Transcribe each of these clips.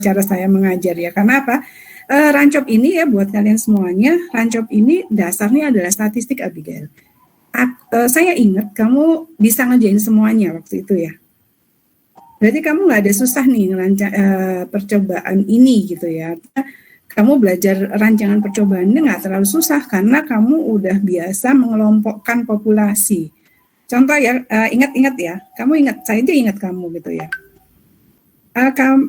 cara saya mengajar ya. Karena apa? Rancop ini ya buat kalian semuanya, Rancop ini dasarnya adalah statistik, Abigail. Saya ingat kamu bisa ngerjain semuanya waktu itu ya. Berarti kamu nggak ada susah nih percobaan ini gitu ya. Kamu belajar rancangan percobaan ini nggak terlalu susah karena kamu udah biasa mengelompokkan populasi. Contoh ya, ingat-ingat ya, kamu ingat, saya itu ingat kamu gitu ya.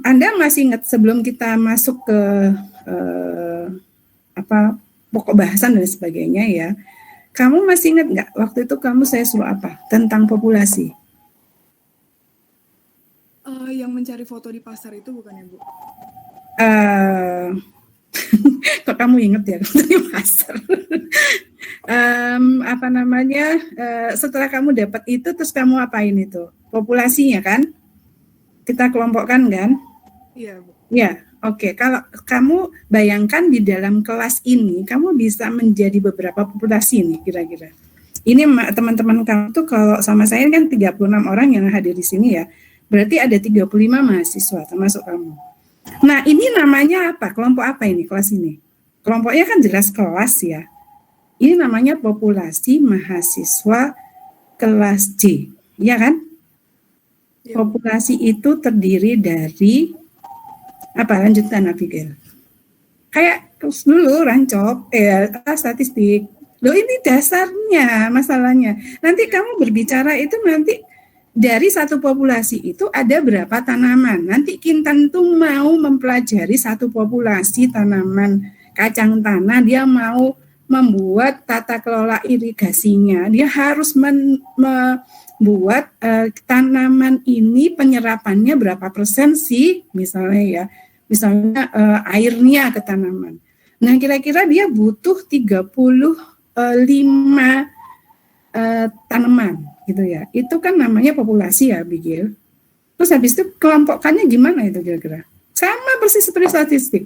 Anda masih ingat sebelum kita masuk ke pokok bahasan dan sebagainya ya, kamu masih ingat nggak waktu itu saya suruh apa tentang populasi? Yang mencari foto di pasar itu bukan ya Bu? Kok kamu ingat ya foto di pasar? Setelah kamu dapat itu terus kamu apain itu? Populasinya kan? Kita kelompokkan kan? Iya Bu. Ya, oke. Kalau kamu bayangkan di dalam kelas ini, kamu bisa menjadi beberapa populasi nih kira-kira. Ini teman-teman kamu tuh kalau sama saya kan 36 orang yang hadir di sini ya. Berarti ada 35 mahasiswa termasuk kamu. Nah, ini namanya apa? Kelompok apa ini kelas ini? Kelompoknya kan jelas kelas ya. Ini namanya populasi mahasiswa kelas C, ya kan? Populasi itu terdiri dari apa? Lanjutkan Abigail. Kayak dulu Rancop, statistik. Loh ini dasarnya masalahnya. Nanti kamu berbicara itu nanti dari satu populasi itu ada berapa tanaman. Nanti Kintan tuh mau mempelajari satu populasi tanaman kacang tanah, dia mau membuat tata kelola irigasinya. Dia harus membuat tanaman ini penyerapannya berapa persen sih, misalnya airnya ke tanaman. Nah, kira-kira dia butuh 35 tanaman gitu ya. Itu kan namanya populasi ya, Abigail. Terus habis itu kelompokkannya gimana itu kira-kira? Sama persis seperti statistik.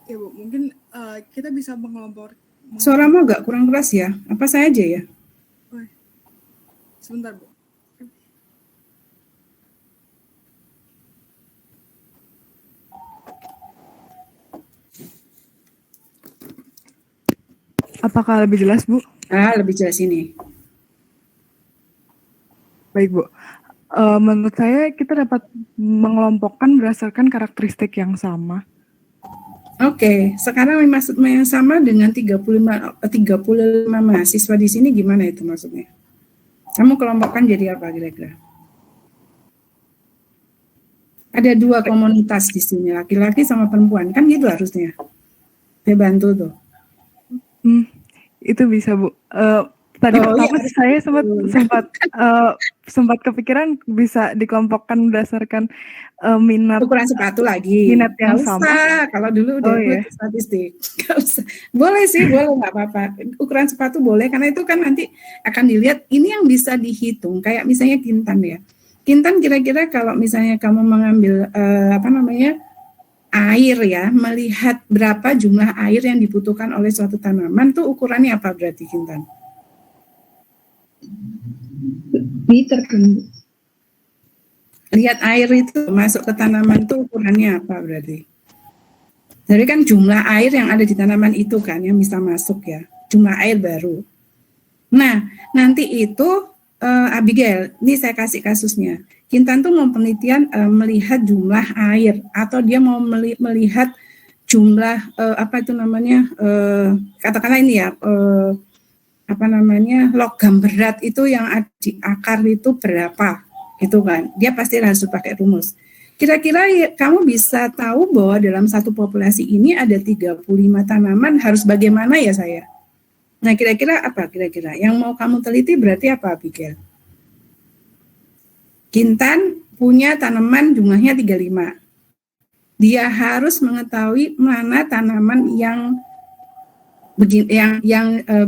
Ya Bu, mungkin kita bisa mengelompok. Suaramu agak kurang keras ya. Apa saya aja ya? Sebentar Bu. Apakah lebih jelas Bu? Lebih jelas ini. Baik Bu. Menurut saya kita dapat mengelompokkan berdasarkan karakteristik yang sama. Oke, sekarang maksudnya yang sama dengan 35 mahasiswa di sini gimana itu maksudnya? Kamu kelompokkan jadi apa kira-kira? Ada 2 komunitas di sini, laki-laki sama perempuan, kan gitu harusnya. Saya bantu tuh. Itu bisa Bu. Tadi pertama saya sempat kepikiran bisa dikelompokkan berdasarkan minat. Ukuran sepatu lagi. Minat yang sama. Kalau dulu udah statistik. Gak usah. Boleh sih, boleh nggak apa-apa. Ukuran sepatu boleh karena itu kan nanti akan dilihat. Ini yang bisa dihitung. Kayak misalnya Kintan ya. Kintan kira-kira kalau misalnya kamu mengambil air ya, melihat berapa jumlah air yang dibutuhkan oleh suatu tanaman tuh ukurannya apa berarti Kintan? Liter kan. Lihat air itu masuk ke tanaman tuh ukurannya apa berarti? Jadi kan jumlah air yang ada di tanaman itu kan yang bisa masuk ya, jumlah air baru. Nah, nanti itu Abigail, ini saya kasih kasusnya. Kintan tuh mau penelitian melihat jumlah air atau dia mau melihat jumlah katakanlah ini ya logam berat itu yang ada di akar itu berapa gitu kan. Dia pasti harus pakai rumus. Kira-kira kamu bisa tahu bahwa dalam satu populasi ini ada 35 tanaman harus bagaimana ya saya? Nah, kira-kira apa kira-kira? Yang mau kamu teliti berarti apa, Abigail? Kintan punya tanaman jumlahnya 35. Dia harus mengetahui mana tanaman yang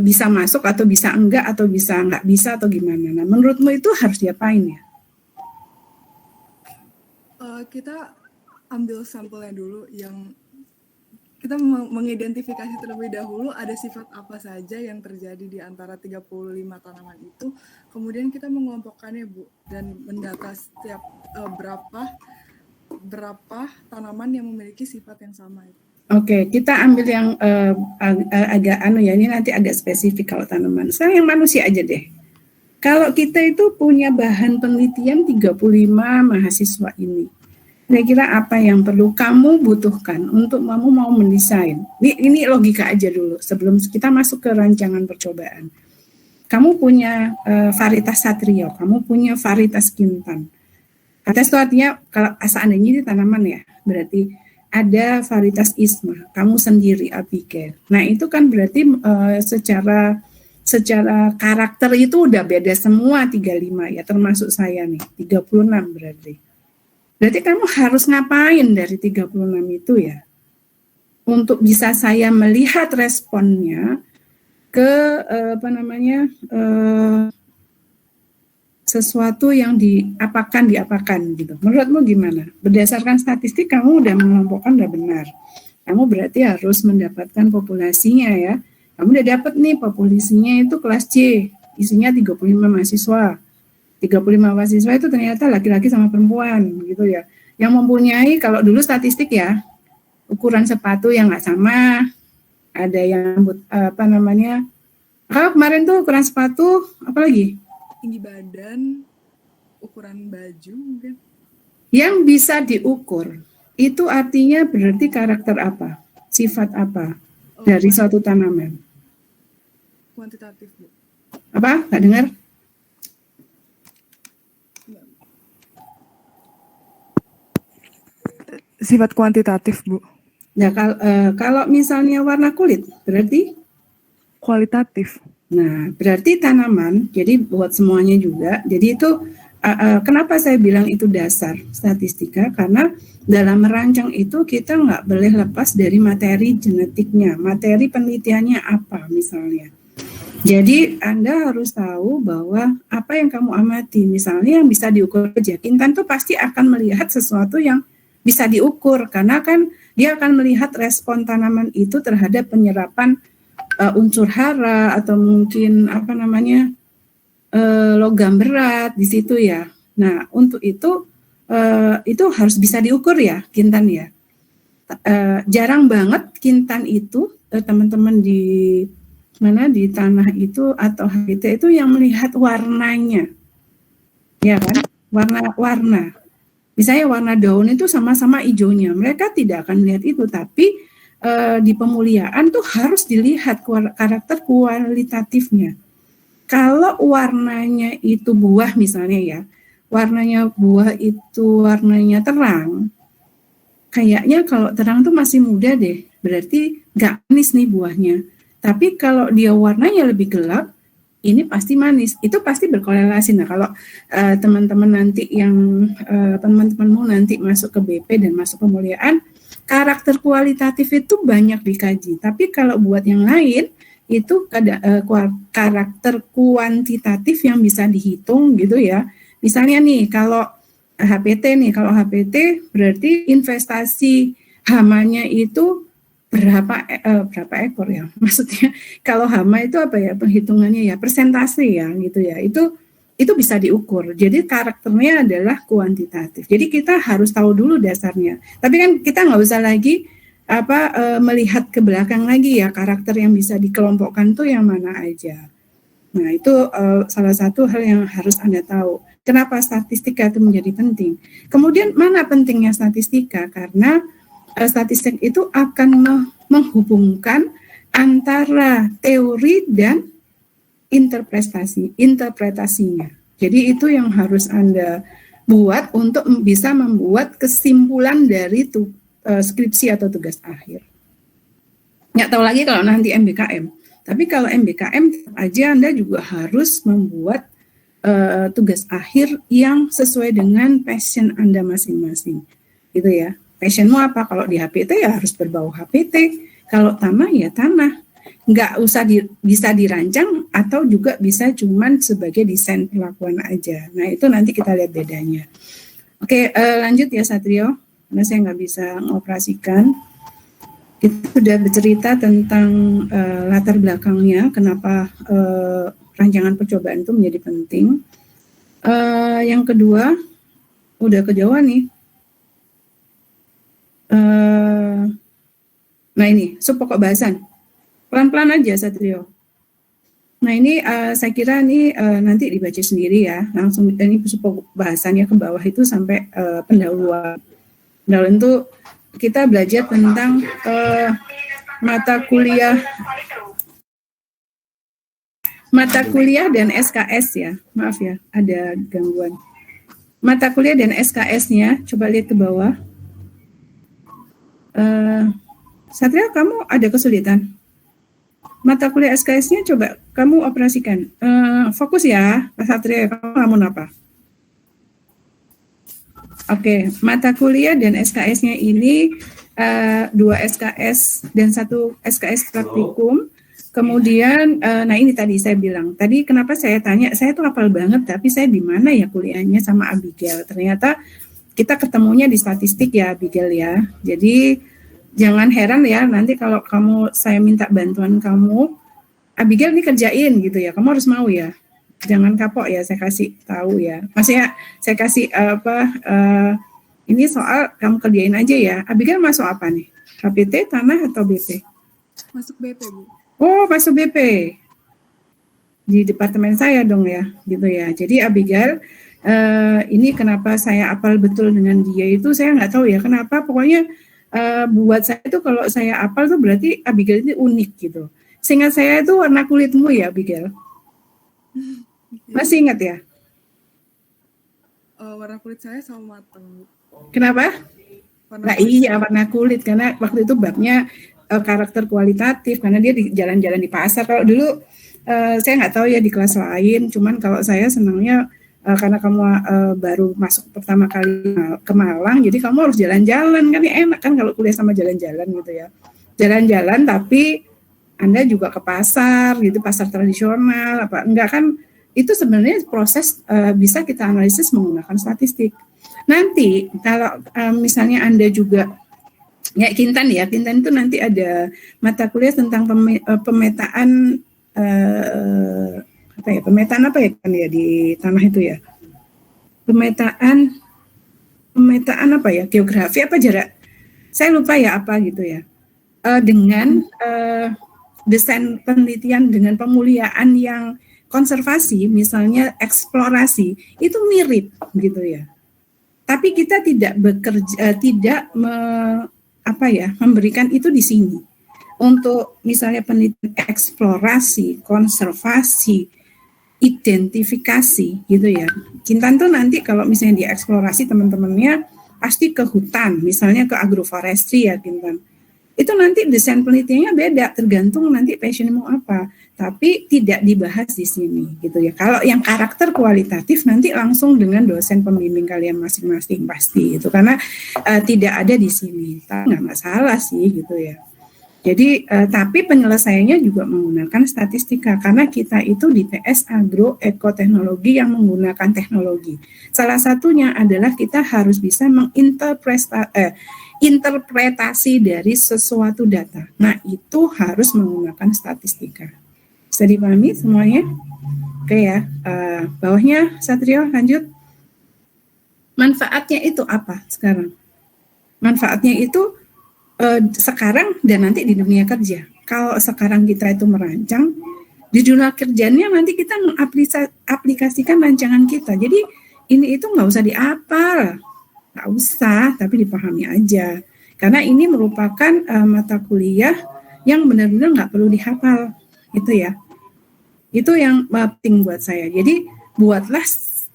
bisa masuk atau bisa enggak atau bisa enggak bisa atau gimana. Nah, menurutmu itu harus diapain ya? Kita ambil sampelnya dulu yang kita mengidentifikasi terlebih dahulu ada sifat apa saja yang terjadi di antara 35 tanaman itu, kemudian kita mengelompokkannya Bu dan mendata setiap berapa berapa tanaman yang memiliki sifat yang sama itu. Oke, kita ambil yang agak ini nanti agak spesifik kalau tanaman. Sekarang yang manusia aja deh. Kalau kita itu punya bahan penelitian 35 mahasiswa ini. Kira-kira apa yang perlu kamu butuhkan untuk kamu mau mendesain? Ini logika aja dulu sebelum kita masuk ke rancangan percobaan. Kamu punya varietas Satrio, kamu punya varietas Kintan. Varietas itu artinya kalau seandainya ini tanaman ya, berarti ada varietas Isma, kamu sendiri Abigail. Nah itu kan berarti secara karakter itu udah beda semua 35 ya, termasuk saya nih, 36 berarti. Berarti kamu harus ngapain dari 36 itu ya? Untuk bisa saya melihat responnya ke sesuatu yang diapakan gitu. Menurutmu gimana? Berdasarkan statistik kamu udah mengelompokkan udah benar. Kamu berarti harus mendapatkan populasinya ya. Kamu udah dapat nih populasinya itu kelas C, isinya 35 mahasiswa. 35 mahasiswa itu ternyata laki-laki sama perempuan gitu ya. Yang mempunyai kalau dulu statistik ya, ukuran sepatu yang nggak sama, ada yang kalau kemarin tuh ukuran sepatu apa lagi? Tinggi badan, ukuran baju mungkin. Yang bisa diukur itu artinya berarti karakter apa? Sifat apa dari suatu tanaman? Kuantitatif, Bu. Apa? Nggak dengar? Sifat kuantitatif, Bu. Nah, kalau misalnya warna kulit, berarti? Kualitatif. Nah, berarti tanaman, jadi buat semuanya juga, jadi itu kenapa saya bilang itu dasar statistika, karena dalam merancang itu kita nggak boleh lepas dari materi genetiknya, materi penelitiannya apa misalnya. Jadi Anda harus tahu bahwa apa yang kamu amati, misalnya yang bisa diukur aja, Kintan tuh pasti akan melihat sesuatu yang bisa diukur, karena kan dia akan melihat respon tanaman itu terhadap penyerapan unsur hara atau mungkin logam berat di situ ya. Nah untuk itu harus bisa diukur ya Kintan ya. Jarang banget Kintan itu teman-teman di tanah itu atau HBT itu yang melihat warnanya, ya kan? Warna. Misalnya warna daun itu sama-sama hijaunya, mereka tidak akan melihat itu, tapi di pemuliaan tuh harus dilihat karakter kualitatifnya. Kalau warnanya itu buah misalnya ya, buah itu warnanya terang, kayaknya kalau terang tuh masih muda deh, berarti nggak manis nih buahnya. Tapi kalau dia warnanya lebih gelap, ini pasti manis. Itu pasti berkorelasi. Nah, kalau teman-teman nanti teman-temanmu nanti masuk ke BP dan masuk pemuliaan, karakter kualitatif itu banyak dikaji. Tapi kalau buat yang lain, itu karakter kuantitatif yang bisa dihitung gitu ya. Misalnya nih, kalau HPT berarti investasi hamanya itu berapa ekor ya, maksudnya kalau hama itu apa ya penghitungannya ya, persentase ya gitu ya, itu bisa diukur. Jadi karakternya adalah kuantitatif, jadi kita harus tahu dulu dasarnya, tapi kan kita nggak usah lagi melihat ke belakang lagi ya, karakter yang bisa dikelompokkan tuh yang mana aja. Nah itu salah satu hal yang harus Anda tahu, kenapa statistika itu menjadi penting. Kemudian mana pentingnya statistika, karena statistik itu akan menghubungkan antara teori dan interpretasinya. Jadi itu yang harus Anda buat untuk bisa membuat kesimpulan dari skripsi atau tugas akhir. Nggak tahu lagi kalau nanti MBKM. Tapi kalau MBKM aja Anda juga harus membuat tugas akhir yang sesuai dengan passion Anda masing-masing. Gitu ya. Passionmu apa? Kalau di HPT ya harus berbau HPT. Kalau tanah ya tanah. Nggak usah bisa dirancang atau juga bisa cuman sebagai desain perlakuan aja. Nah itu nanti kita lihat bedanya. Oke, lanjut ya Satrio. Karena saya nggak bisa mengoperasikan. Kita sudah bercerita tentang latar belakangnya, kenapa rancangan percobaan itu menjadi penting. Yang kedua, udah kejauhan nih. Nah ini sub pokok bahasan. Pelan-pelan aja Satrio. Nah ini saya kira ini nanti dibaca sendiri ya. Langsung ini sub pokok bahasannya ke bawah itu sampai pendahuluan. Pendahuluan itu kita belajar tentang mata kuliah dan SKS ya. Maaf ya, ada gangguan. Mata kuliah dan SKS-nya, coba lihat ke bawah. Satria, kamu ada kesulitan? Mata kuliah SKS-nya coba kamu operasikan. Fokus ya, Pak Satria, kamu ngelamun apa? Oke, mata kuliah dan SKS-nya ini 2 SKS dan 1 SKS praktikum. Kemudian, nah ini tadi saya bilang, tadi kenapa saya tanya, saya tuh hafal banget, tapi saya di mana ya kuliahnya sama Abigail. Ternyata kita ketemunya di statistik ya Abigail ya. Jadi jangan heran ya, nanti kalau saya minta bantuan kamu, Abigail ini kerjain gitu ya, kamu harus mau ya. Jangan kapok ya, saya kasih tahu ya. Maksudnya saya kasih ini soal kamu kerjain aja ya. Abigail masuk apa nih? KPT, tanah atau BP? Masuk BP, Bu. Oh, masuk BP. Di departemen saya dong ya, gitu ya. Jadi Abigail, ini kenapa saya apal betul dengan dia itu, saya nggak tahu ya kenapa. Pokoknya buat saya itu kalau saya apal tuh berarti Abigail ini unik gitu. Seingat saya itu warna kulitmu ya Abigail. Masih ingat ya? Warna kulit saya sama mateng. Kenapa? Iya warna kulit, karena waktu itu babnya karakter kualitatif, karena dia di jalan-jalan di pasar. Kalau dulu saya nggak tahu ya di kelas lain, cuman kalau saya senangnya karena kamu baru masuk pertama kali ke Malang, jadi kamu harus jalan-jalan, kan ya enak kan kalau kuliah sama jalan-jalan gitu ya. Jalan-jalan tapi Anda juga ke pasar gitu, pasar tradisional apa enggak, kan itu sebenarnya proses bisa kita analisis menggunakan statistik. Nanti kalau misalnya Anda juga ya Kintan itu nanti ada mata kuliah tentang pemetaan pemetaan apa ya kan ya di tanah itu ya, pemetaan apa ya, geografi apa jarak, saya lupa ya apa gitu ya, dengan desain penelitian dengan pemuliaan yang konservasi misalnya eksplorasi itu mirip gitu ya, tapi kita tidak bekerja memberikan itu di sini. Untuk misalnya penelitian eksplorasi, konservasi, identifikasi gitu ya. Kintan tuh nanti kalau misalnya dieksplorasi teman-temannya pasti ke hutan, misalnya ke agroforestry ya Kintan. Itu nanti desain penelitiannya beda, tergantung nanti passionmu apa. Tapi tidak dibahas di sini gitu ya. Kalau yang karakter kualitatif nanti langsung dengan dosen pembimbing kalian masing-masing pasti itu, karena tidak ada di sini. Tapi nggak masalah sih gitu ya. Jadi tapi penyelesaiannya juga menggunakan statistika, karena kita itu di TS Agro Ekoteknologi yang menggunakan teknologi. Salah satunya adalah kita harus bisa interpretasi dari sesuatu data. Nah itu harus menggunakan statistika. Bisa dipahami semuanya? Oke ya, bawahnya Satrio lanjut. Manfaatnya itu apa sekarang? Manfaatnya itu sekarang dan nanti di dunia kerja. Kalau sekarang kita itu merancang, di dunia kerjanya nanti kita mengaplikasikan rancangan kita. Jadi ini itu nggak usah dihafal, nggak usah, tapi dipahami aja. Karena ini merupakan mata kuliah yang benar-benar nggak perlu dihafal, itu ya. Itu yang penting buat saya. Jadi buatlah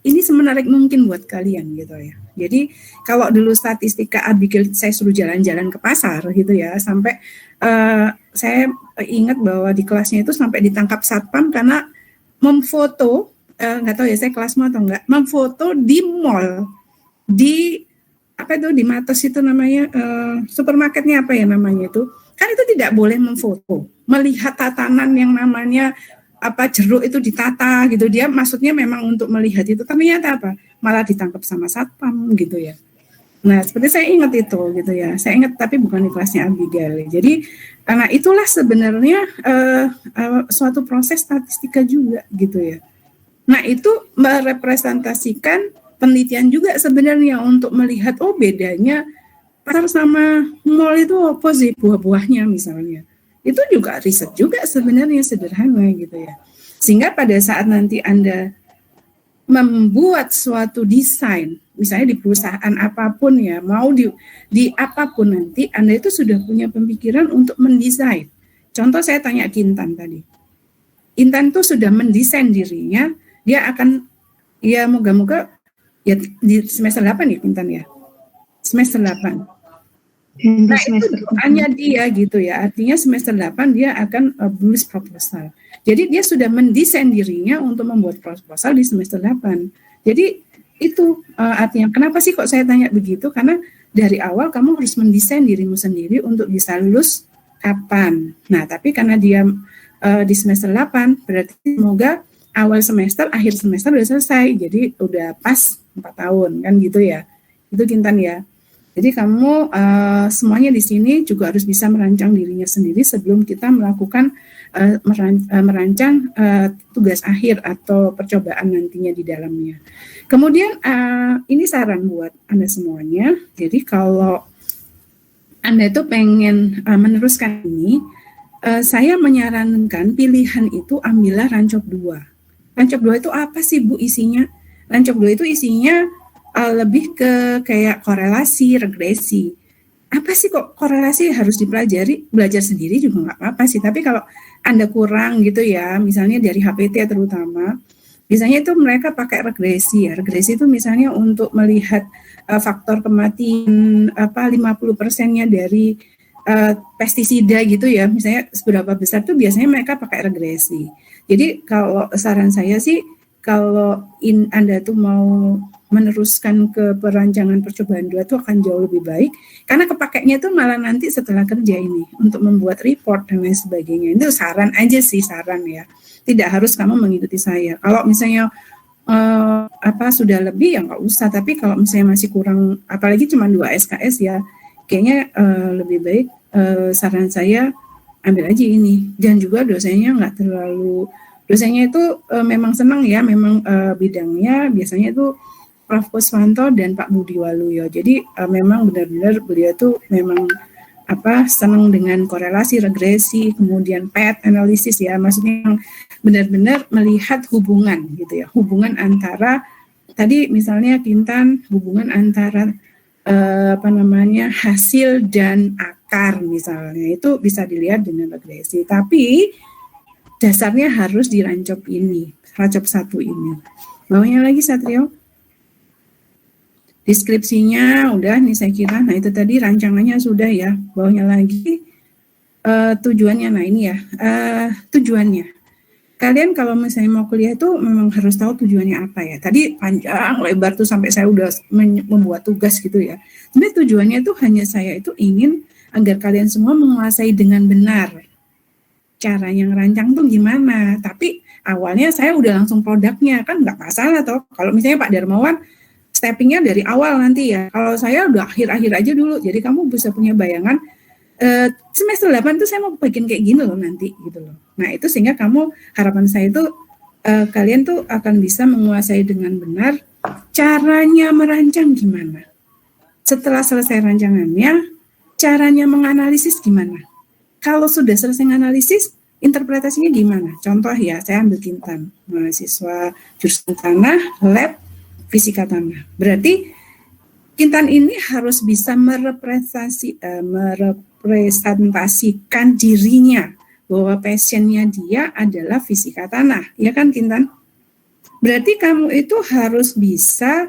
ini semenarik mungkin buat kalian gitu ya. Jadi kalau dulu statistika Abigail saya suruh jalan-jalan ke pasar gitu ya, sampai saya ingat bahwa di kelasnya itu sampai ditangkap satpam karena memfoto, nggak tahu ya saya kelasmu atau enggak, memfoto di mall, di apa itu di Matos itu namanya supermarketnya apa ya namanya itu, kan itu tidak boleh memfoto, melihat tatanan yang namanya apa jeruk itu ditata gitu, dia maksudnya memang untuk melihat itu, ternyata apa malah ditangkap sama satpam gitu ya. Nah seperti saya ingat itu gitu ya, saya ingat tapi bukan di kelasnya Abigail. Jadi karena itulah sebenarnya suatu proses statistika juga gitu ya. Nah itu merepresentasikan penelitian juga sebenarnya untuk melihat oh bedanya pasar sama mall itu apa sih buah-buahnya misalnya. Itu juga riset juga sebenarnya, sederhana gitu ya. Sehingga pada saat nanti Anda membuat suatu desain, misalnya di perusahaan apapun ya, mau di apapun nanti, Anda itu sudah punya pemikiran untuk mendesain. Contoh saya tanya Kintan tadi. Intan tuh sudah mendesain dirinya, dia akan, ya moga-moga, ya di semester 8 ya Kintan ya? Semester 8. Nah itu doanya dia gitu ya, artinya semester 8 dia akan menulis proposal. Jadi dia sudah mendesain dirinya untuk membuat proposal di semester 8. Jadi itu artinya, kenapa sih kok saya tanya begitu? Karena dari awal kamu harus mendesain dirimu sendiri untuk bisa lulus kapan. Nah tapi karena dia di semester 8, berarti semoga awal semester, akhir semester udah selesai. Jadi udah pas 4 tahun kan gitu ya. Itu Kintan ya. Jadi kamu semuanya di sini juga harus bisa merancang dirinya sendiri sebelum kita melakukan merancang tugas akhir atau percobaan nantinya di dalamnya. Kemudian ini saran buat Anda semuanya. Jadi kalau Anda itu pengen meneruskan ini, saya menyarankan pilihan itu ambillah Rancop 2. Rancop 2 itu apa sih Bu isinya? Rancop 2 itu isinya lebih ke kayak korelasi, regresi. Apa sih kok korelasi harus dipelajari? Belajar sendiri juga nggak apa-apa sih. Tapi kalau Anda kurang gitu ya, misalnya dari HPT terutama, biasanya itu mereka pakai regresi ya. Regresi itu misalnya untuk melihat faktor kematian 50%-nya dari pestisida gitu ya. Misalnya seberapa besar tuh biasanya mereka pakai regresi. Jadi kalau saran saya sih, kalau Anda tuh mau meneruskan ke perancangan percobaan 2 itu akan jauh lebih baik, karena kepakainya itu malah nanti setelah kerja ini untuk membuat report dan lain sebagainya. Itu saran aja sih, saran ya, tidak harus kamu mengikuti saya. Kalau misalnya sudah lebih ya nggak usah, tapi kalau misalnya masih kurang, apalagi cuma 2 SKS ya, kayaknya lebih baik saran saya ambil aja ini. Dan juga dosennya nggak terlalu, dosennya itu memang senang ya, memang bidangnya biasanya itu Prof. Kuswanto dan Pak Budi Waluyo. Jadi memang benar-benar beliau tuh memang senang dengan korelasi, regresi, kemudian PET analisis ya, maksudnya benar-benar melihat hubungan gitu ya, hubungan antara tadi misalnya Kintan, hubungan antara hasil dan akar misalnya, itu bisa dilihat dengan regresi. Tapi dasarnya harus di Rancop ini, Rancop 1 ini. Bawahnya lagi Satrio. Deskripsinya udah nih saya kira. Nah itu tadi rancangannya sudah ya. Bawahnya lagi tujuannya. Nah ini ya tujuannya. Kalian kalau misalnya mau kuliah itu memang harus tahu tujuannya apa ya. Tadi panjang lebar tuh sampai saya udah membuat tugas gitu ya. Sebenarnya tujuannya itu hanya saya itu ingin agar kalian semua menguasai dengan benar cara yang rancang tuh gimana. Tapi awalnya saya udah langsung produknya, kan nggak masalah toh. Kalau misalnya Pak Darmawan steppingnya dari awal nanti ya. Kalau saya udah akhir-akhir aja dulu. Jadi kamu bisa punya bayangan semester 8 tuh saya mau bikin kayak gini loh nanti gitu loh. Nah itu sehingga kamu, harapan saya itu kalian tuh akan bisa menguasai dengan benar caranya merancang gimana. Setelah selesai rancangannya, caranya menganalisis gimana. Kalau sudah selesai menganalisis, interpretasinya gimana. Contoh ya, saya ambil Kintan, mahasiswa jurusan tanah, lab, fisika tanah. Berarti Kintan ini harus bisa merepresentasikan dirinya bahwa passionnya dia adalah fisika tanah, ya kan Kintan? Berarti kamu itu harus bisa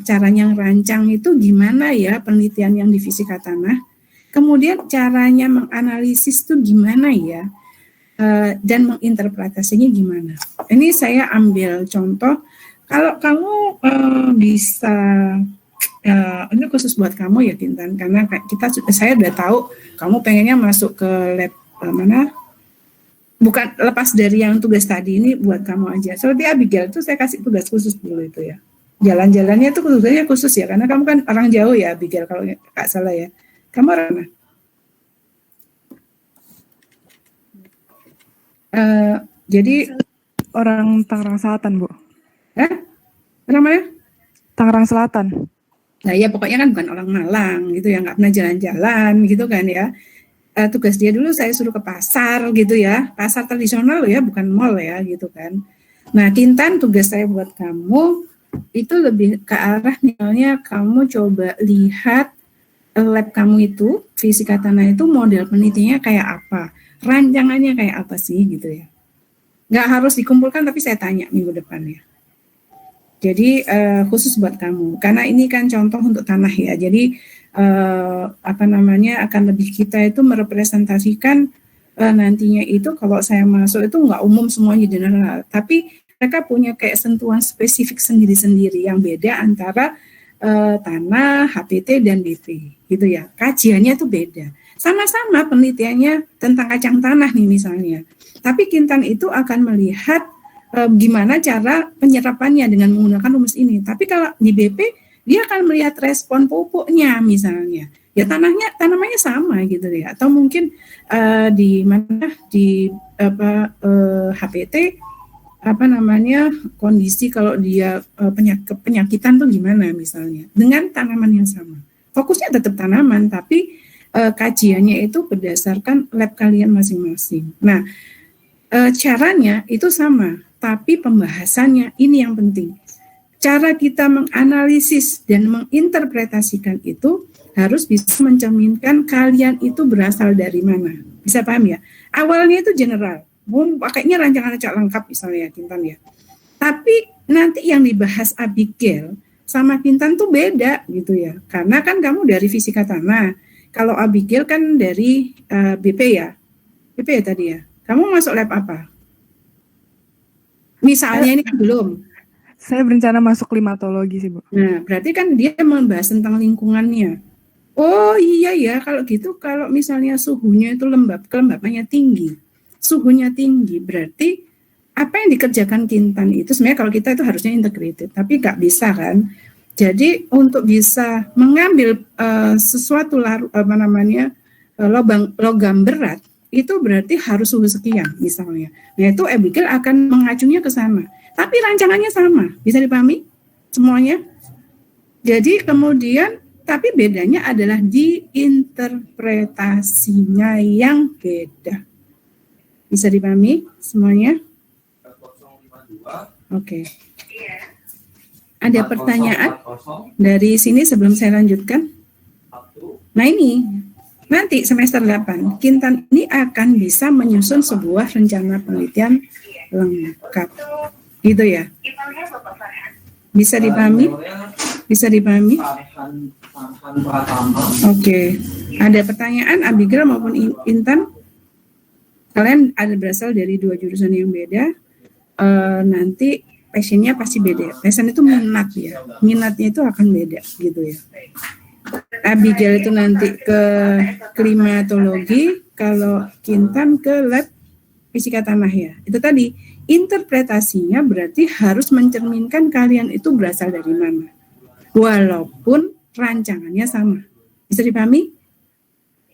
caranya rancang itu gimana ya, penelitian yang di fisika tanah. Kemudian caranya menganalisis itu gimana ya, dan menginterpretasinya gimana. Ini saya ambil contoh. Kalau kamu bisa, ini khusus buat kamu ya Kintan, karena saya udah tahu kamu pengennya masuk ke lab mana, bukan lepas dari yang tugas tadi, ini buat kamu aja. Seperti Abigail itu saya kasih tugas khusus dulu itu ya. Jalan-jalannya itu tugasnya khusus ya, karena kamu kan orang jauh ya Abigail kalau nggak salah ya. Kamu orang mana? Jadi orang Tangerang Selatan, Bu. Orang mana? Tangerang Selatan. Nah ya pokoknya kan bukan orang Malang gitu ya, nggak pernah jalan-jalan gitu kan ya. Tugas dia dulu saya suruh ke pasar gitu ya, pasar tradisional ya, bukan mall ya gitu kan. Nah Kintan, tugas saya buat kamu itu lebih ke arah misalnya kamu coba lihat lab kamu itu, fisika tanah itu model penelitiannya kayak apa, rancangannya kayak apa sih gitu ya. Nggak harus dikumpulkan tapi saya tanya minggu depan ya. Jadi khusus buat kamu, karena ini kan contoh untuk tanah ya. Jadi akan lebih kita itu merepresentasikan nantinya itu kalau saya masuk itu nggak umum semuanya general, tapi mereka punya kayak sentuhan spesifik sendiri-sendiri yang beda antara tanah, HPT dan BP gitu ya. Kajiannya itu beda. Sama-sama penelitiannya tentang kacang tanah nih misalnya. Tapi Kintan itu akan melihat gimana cara penyerapannya dengan menggunakan rumus ini. Tapi kalau di BP dia akan melihat respon pupuknya misalnya. Ya tanamannya sama gitu ya. Atau mungkin di mana di HPT kondisi kalau dia penyakitan tuh gimana misalnya dengan tanaman yang sama. Fokusnya tetap tanaman tapi kajiannya itu berdasarkan lab kalian masing-masing. Nah, caranya itu sama, tapi pembahasannya ini yang penting. Cara kita menganalisis dan menginterpretasikan itu harus bisa mencerminkan kalian itu berasal dari mana. Bisa paham ya? Awalnya itu general, pakainya rancangan acak lengkap misalnya Kintan ya. Tapi nanti yang dibahas Abigail sama Kintan tuh beda gitu ya. Karena kan kamu dari fisika tanah. Kalau Abigail kan dari BP ya. BP ya tadi ya. Kamu masuk lab apa? Misalnya ini kan belum. Saya berencana masuk klimatologi sih, Bu. Nah, berarti kan dia membahas tentang lingkungannya. Oh iya ya, kalau gitu kalau misalnya suhunya itu kelembapannya tinggi, suhunya tinggi, berarti apa yang dikerjakan Kintan itu sebenarnya kalau kita itu harusnya integrated, tapi nggak bisa kan. Jadi untuk bisa mengambil sesuatu logam berat, itu berarti harus suhu sekian misalnya. Nah itu Abigail akan mengacunya ke sana. Tapi rancangannya sama, bisa dipahami semuanya? Jadi kemudian, tapi bedanya adalah di interpretasinya yang beda. Bisa dipahami semuanya? Oke. Ada pertanyaan dari sini sebelum saya lanjutkan? Nah ini, nanti semester 8, Kintan ini akan bisa menyusun sebuah rencana penelitian lengkap. Gitu ya? Bisa dipahami? Bisa dipahami? Oke. Ada pertanyaan Abigail maupun Intan? Kalian ada berasal dari dua jurusan yang beda. Nanti passionnya pasti beda. Passion itu minat ya. Minatnya itu akan beda gitu ya. Abigail itu nanti ke klimatologi, kalau Kintan ke lab fisika tanah ya. Itu tadi. Interpretasinya berarti harus mencerminkan kalian itu berasal dari mana. Walaupun rancangannya sama. Bisa dipahami?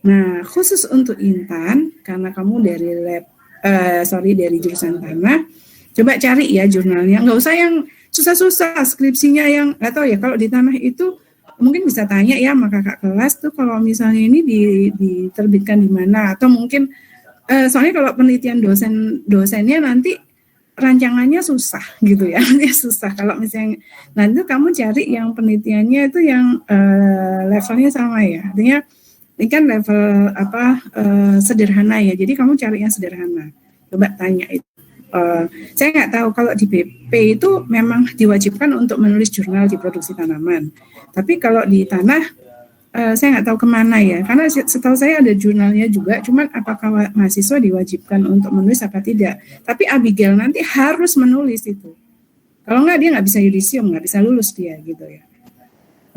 Nah, khusus untuk Intan, karena kamu dari dari jurusan tanah, coba cari ya jurnalnya. Nggak usah yang susah-susah, skripsinya yang, nggak tahu ya, kalau di tanah itu, mungkin bisa tanya ya sama kakak kelas tuh, kalau misalnya ini diterbitkan di mana, atau mungkin, soalnya kalau penelitian dosennya nanti, rancangannya susah gitu ya, susah kalau misalnya nanti kamu cari yang penelitiannya itu yang levelnya sama ya, artinya ini kan level sederhana ya, jadi kamu cari yang sederhana, coba tanya itu. Saya nggak tahu kalau di BP itu memang diwajibkan untuk menulis jurnal di produksi tanaman, tapi kalau di tanah saya nggak tahu kemana ya, karena setahu saya ada jurnalnya juga, cuman apakah mahasiswa diwajibkan untuk menulis apa tidak. Tapi Abigail nanti harus menulis itu. Kalau nggak dia nggak bisa yudisium, nggak bisa lulus dia gitu ya.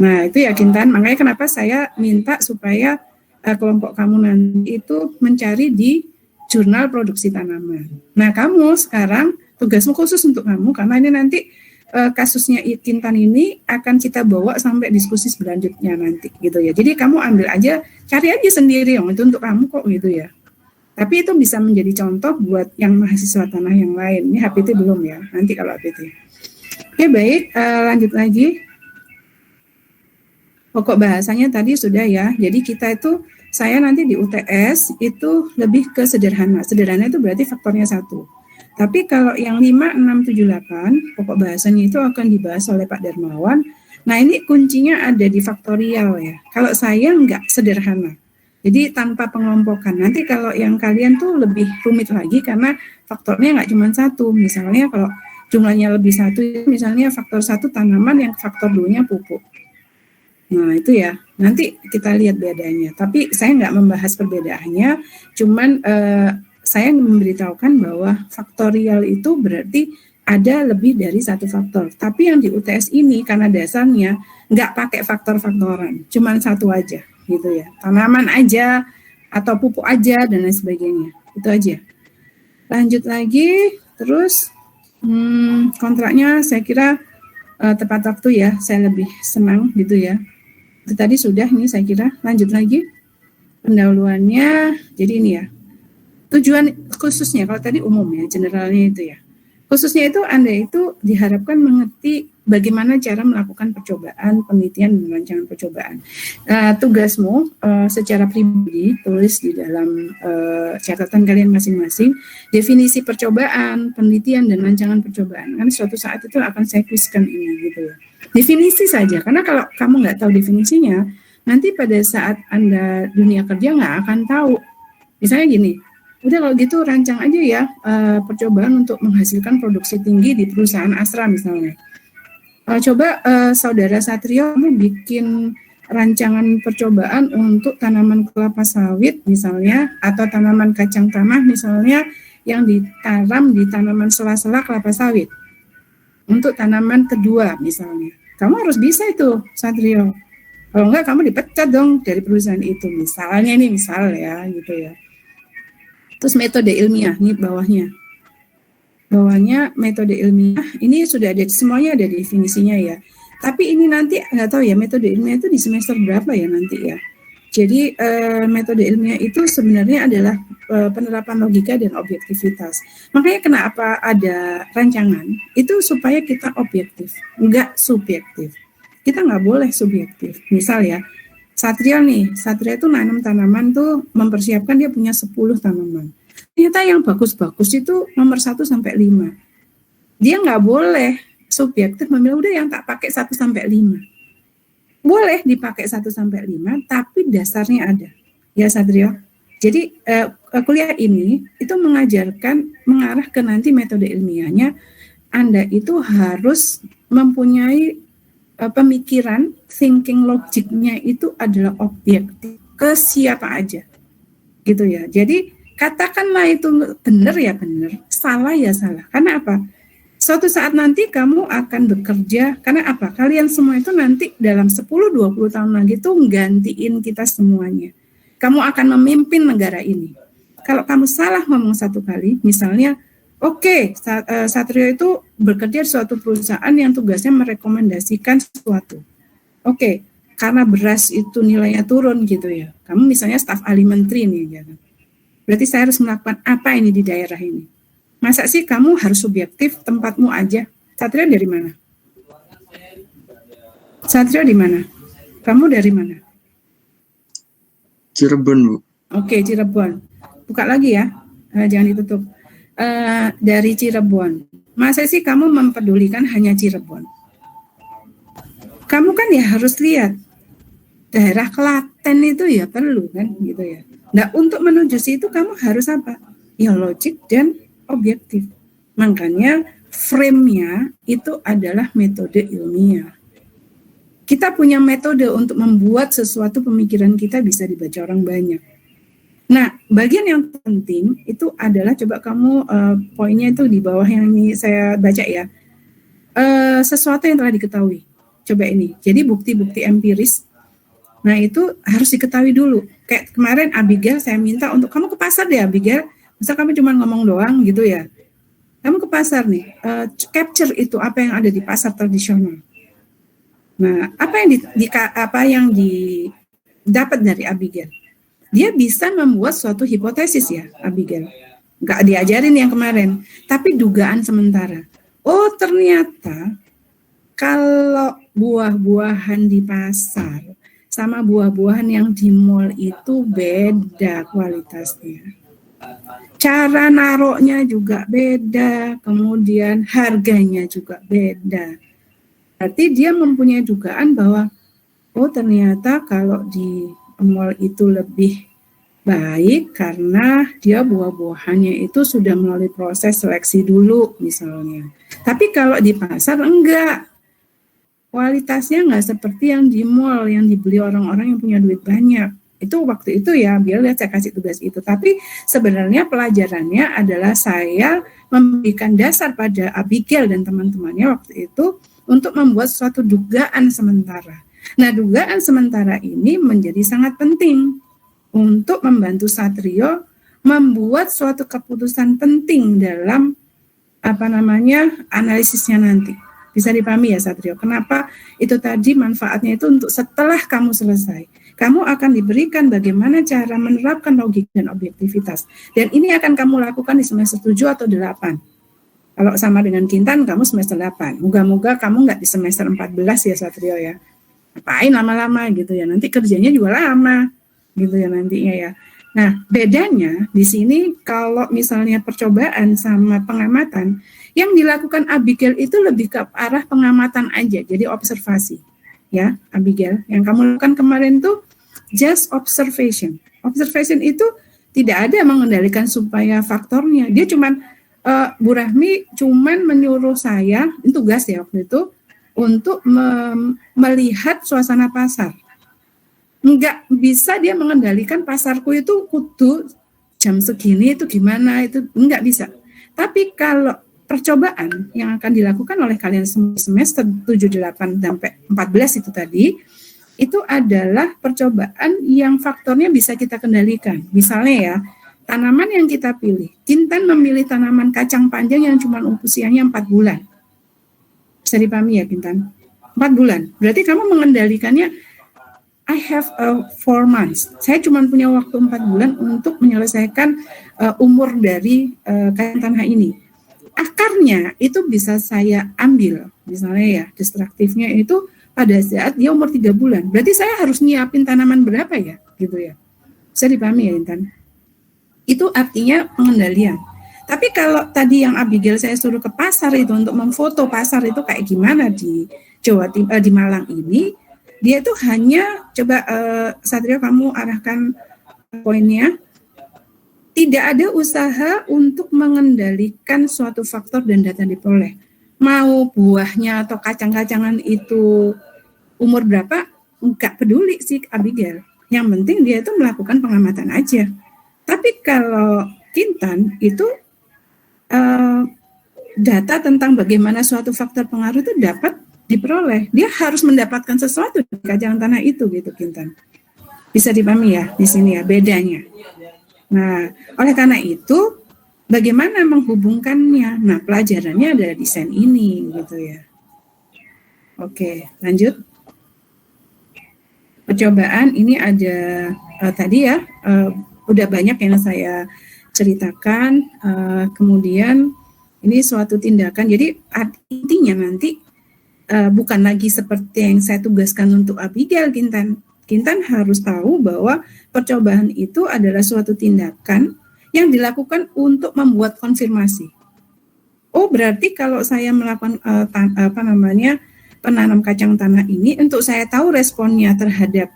Nah itu ya Kintan, makanya kenapa saya minta supaya kelompok kamu nanti itu mencari di jurnal produksi tanaman. Nah kamu sekarang tugasmu khusus untuk kamu, karena ini nanti kasusnya Kintan ini akan kita bawa sampai diskusi selanjutnya nanti gitu ya. Jadi kamu ambil aja, cari aja sendiri itu untuk kamu kok gitu ya. Tapi itu bisa menjadi contoh buat yang mahasiswa tanah yang lain. Ini HPT belum ya, nanti kalau HPT. Oke baik, lanjut lagi. Pokok bahasanya tadi sudah ya. Jadi kita itu, saya nanti di UTS itu lebih ke sederhana. Sederhana itu berarti faktornya 1. Tapi kalau yang 5, 6, 7, 8, pokok bahasanya itu akan dibahas oleh Pak Darmawan. Nah ini kuncinya ada di faktorial ya. Kalau saya nggak sederhana. Jadi tanpa pengelompokan. Nanti kalau yang kalian tuh lebih rumit lagi karena faktornya nggak cuma 1. Misalnya kalau jumlahnya lebih 1, misalnya faktor 1 tanaman, yang faktor 2-nya pupuk. Nah itu ya, nanti kita lihat bedanya. Tapi saya nggak membahas perbedaannya, cuman saya memberitahukan bahwa faktorial itu berarti ada lebih dari 1 faktor. Tapi yang di UTS ini karena dasarnya nggak pakai faktor-faktoran, cuman 1 aja gitu ya. Tanaman aja atau pupuk aja dan lain sebagainya. Itu aja. Lanjut lagi, terus kontraknya saya kira tepat waktu ya, saya lebih senang gitu ya. Itu tadi sudah, ini saya kira. Lanjut lagi pendahuluannya. Jadi ini ya, tujuan khususnya, kalau tadi umum ya, generalnya itu ya. Khususnya itu Anda itu diharapkan mengerti bagaimana cara melakukan percobaan, penelitian, dan rancangan percobaan. Tugasmu secara pribadi, tulis di dalam catatan kalian masing-masing, definisi percobaan, penelitian, dan rancangan percobaan. Kan suatu saat itu akan saya kuiskan ini gitu ya. Definisi saja, karena kalau kamu nggak tahu definisinya, nanti pada saat Anda dunia kerja nggak akan tahu. Misalnya gini, udah kalau gitu rancang aja ya percobaan untuk menghasilkan produksi tinggi di perusahaan Astra misalnya. Coba Saudara Satrio kamu bikin rancangan percobaan untuk tanaman kelapa sawit misalnya, atau tanaman kacang tanah misalnya yang ditanam di tanaman sela-sela kelapa sawit. Untuk tanaman kedua misalnya. Kamu harus bisa itu, Satrio. Kalau enggak kamu dipecat dong dari perusahaan itu. Misalnya ini misal ya gitu ya. Terus metode ilmiah, nih bawahnya. Bawahnya metode ilmiah, ini sudah ada, semuanya ada definisinya ya. Tapi ini nanti nggak tahu ya, metode ilmiah itu di semester berapa ya nanti ya. Jadi metode ilmiah itu sebenarnya adalah penerapan logika dan objektivitas. Makanya kenapa ada rancangan, itu supaya kita objektif, nggak subjektif. Kita nggak boleh subjektif. Misal ya, Satrio itu nanam tanaman tuh mempersiapkan dia punya 10 tanaman. Ternyata yang bagus-bagus itu nomor 1 sampai 5. Dia nggak boleh subjektif memilih udah yang tak pakai 1 sampai 5. Boleh dipakai 1 sampai 5, tapi dasarnya ada. Ya Satrio. Jadi kuliah ini itu mengarah ke nanti metode ilmiahnya. Anda itu harus mempunyai pemikiran, thinking logiknya itu adalah objektif ke siapa aja. Gitu ya. Jadi katakanlah itu benar ya benar, salah ya salah. Karena apa? Suatu saat nanti kamu akan bekerja, karena apa? Kalian semua itu nanti dalam 10-20 tahun lagi tuh gantiin kita semuanya. Kamu akan memimpin negara ini. Kalau kamu salah ngomong 1 kali, misalnya, oke, Satrio itu bekerja di suatu perusahaan yang tugasnya merekomendasikan sesuatu. Oke, karena beras itu nilainya turun gitu ya. Kamu misalnya staf ahli menteri nih, ya. Berarti saya harus melakukan apa ini di daerah ini? Masa sih kamu harus subjektif tempatmu aja? Satrio dari mana? Satrio di mana? Kamu dari mana? Cirebon, Bu. Oke, Cirebon. Buka lagi ya, jangan ditutup. Dari Cirebon. Masa sih kamu mempedulikan hanya Cirebon? Kamu kan ya harus lihat daerah Klaten itu ya perlu kan gitu ya. Nah untuk menuju situ kamu harus apa? Ya logik dan objektif. Makanya frame-nya itu adalah metode ilmiah. Kita punya metode untuk membuat sesuatu pemikiran kita bisa dibaca orang banyak. Nah, bagian yang penting itu adalah coba kamu poinnya itu di bawah yang ini saya baca ya. Sesuatu yang telah diketahui. Coba ini. Jadi bukti-bukti empiris. Nah, itu harus diketahui dulu. Kayak kemarin Abigail saya minta untuk kamu ke pasar deh Abigail. Masa kamu cuma ngomong doang gitu ya. Kamu ke pasar nih, capture itu apa yang ada di pasar tradisional. Nah, apa yang didapat dari Abigail? Dia bisa membuat suatu hipotesis ya, Abigail. Nggak diajarin yang kemarin, tapi dugaan sementara. Oh, ternyata kalau buah-buahan di pasar sama buah-buahan yang di mall itu beda kualitasnya. Cara naroknya juga beda, kemudian harganya juga beda. Berarti dia mempunyai dugaan bahwa oh ternyata kalau di mall itu lebih baik karena dia buah-buahannya itu sudah melalui proses seleksi dulu misalnya. Tapi kalau di pasar enggak. Kualitasnya enggak seperti yang di mall yang dibeli orang-orang yang punya duit banyak. Itu waktu itu ya, biar lihat saya kasih tugas itu. Tapi sebenarnya pelajarannya adalah saya memberikan dasar pada Abigail dan teman-temannya waktu itu untuk membuat suatu dugaan sementara. Nah, dugaan sementara ini menjadi sangat penting untuk membantu Satrio membuat suatu keputusan penting dalam analisisnya nanti. Bisa dipahami ya Satrio, kenapa itu tadi manfaatnya itu untuk setelah kamu selesai. Kamu akan diberikan bagaimana cara menerapkan logik dan objektivitas. Dan ini akan kamu lakukan di semester 7 atau 8. Kalau sama dengan Kintan, kamu semester 8. Moga-moga kamu nggak di semester 14 ya Satrio ya. Ngapain lama-lama gitu ya, nanti kerjanya juga lama gitu ya nantinya ya. Nah, bedanya di sini kalau misalnya percobaan sama pengamatan, yang dilakukan Abigail itu lebih ke arah pengamatan aja, jadi observasi. Ya, Abigail, yang kamu lakukan kemarin tuh just observation. Observation itu tidak ada mengendalikan supaya faktornya. Dia cuman Bu Rahmi cuman menyuruh saya, ini tugas ya waktu itu, untuk melihat suasana pasar. Enggak bisa dia mengendalikan pasarku itu kudu jam segini itu gimana, itu enggak bisa. Tapi kalau percobaan yang akan dilakukan oleh kalian semester 7, 8, sampai 14 itu tadi, itu adalah percobaan yang faktornya bisa kita kendalikan. Misalnya ya, tanaman yang kita pilih, Kintan memilih tanaman kacang panjang yang cuma usianya 4 bulan. Bisa dipahami ya Kintan? 4 bulan. Berarti kamu mengendalikannya, I have 4 months. Saya cuma punya waktu 4 bulan untuk menyelesaikan umur dari kacang tanah ini. Akarnya itu bisa saya ambil, misalnya ya, destruktifnya itu pada saat dia umur 3 bulan. Berarti saya harus nyiapin tanaman berapa ya, gitu ya. Bisa dipahami ya Intan? Itu artinya pengendalian. Tapi kalau tadi yang Abigail saya suruh ke pasar itu untuk memfoto pasar itu kayak gimana di Jawa Timur, di Malang ini, dia tuh hanya coba Satrio kamu arahkan poinnya, tidak ada usaha untuk mengendalikan suatu faktor dan data diperoleh. Mau buahnya atau kacang-kacangan itu umur berapa, enggak peduli sih Abigail. Yang penting dia itu melakukan pengamatan aja. Tapi kalau Kintan itu data tentang bagaimana suatu faktor pengaruh itu dapat diperoleh. Dia harus mendapatkan sesuatu di kacang tanah itu gitu Kintan. Bisa dipahami ya di sini ya bedanya. Nah, oleh karena itu bagaimana menghubungkannya? Nah, pelajarannya ada desain ini gitu ya. Oke, lanjut. Percobaan ini ada tadi ya, udah banyak yang saya ceritakan. Kemudian ini suatu tindakan. Jadi intinya nanti bukan lagi seperti yang saya tugaskan untuk Abigail Kintan. Kintan harus tahu bahwa percobaan itu adalah suatu tindakan yang dilakukan untuk membuat konfirmasi. Oh, berarti kalau saya melakukan penanam kacang tanah ini untuk saya tahu responnya terhadap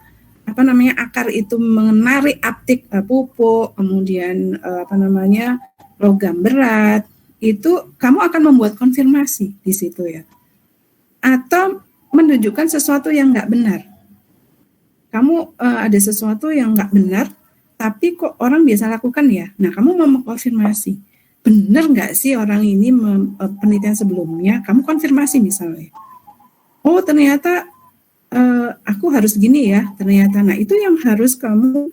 akar itu menarik aptik pupuk, kemudian logam berat, itu kamu akan membuat konfirmasi di situ ya. Atau menunjukkan sesuatu yang nggak benar. Kamu ada sesuatu yang nggak benar, tapi kok orang biasa lakukan ya. Nah, kamu mau mengkonfirmasi, benar nggak sih orang ini penelitian sebelumnya? Kamu konfirmasi misalnya. Oh, ternyata aku harus gini ya, ternyata. Nah, itu yang harus kamu